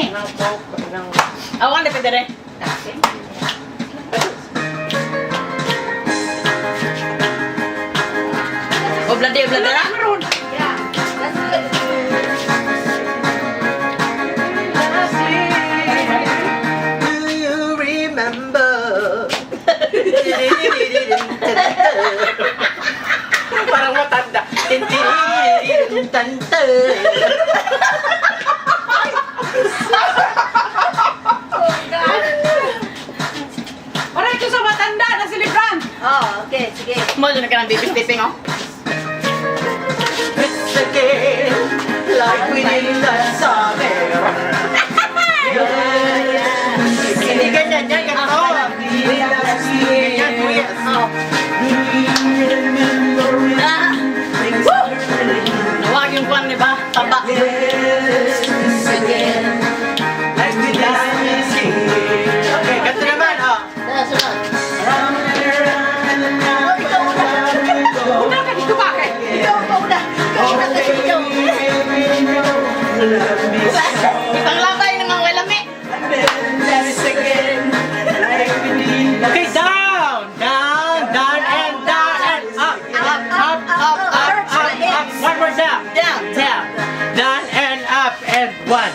Ng coke, ng... Ako kan depende rin. Oblade na? Maroon. Yeah. That's good. Do you remember? Parang matanda. Tanta. Oh, God. Para ito sa matanda na si Libran. Oh, okay. Sige. Mo dyan ka ng baby stepping, oh. It's again like we did that summer. Hindi ganyan yan, ganito. Ganyan, kuya. Ah! Woo! Nawag yung kwan, di ba? Taba. Like we did that summer. Okay, ganito naman, oh. Sunod. Una ka dito bakit? Ikaw pa una. Ikaw una kasi ikaw. Ipanglabay ng mga lami. Okay, down, down, down, and down, and up, up, up, up, up, up, up. One more down, Down. down, down, and up, and 1,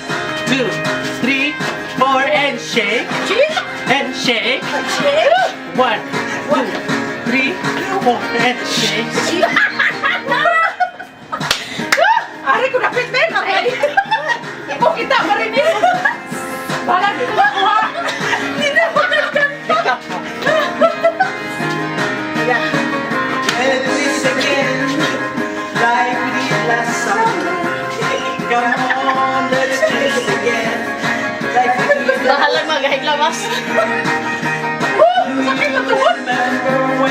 2, 3, 4, and shake, and shake. 1, 2, 3, 4, and shake. Ari ko napit men. Ipo kita marinig. Bala di ko makuha. Hindi na ako nagkanta. And this again, like we did last summer. Come on, let's do this again, like we did last Bahalang magahiglawas. Sakit na tuhod. Remember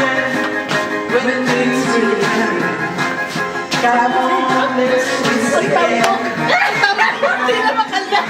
when things were happy. Come on, let's do this again. Tama. Hindi na makalya.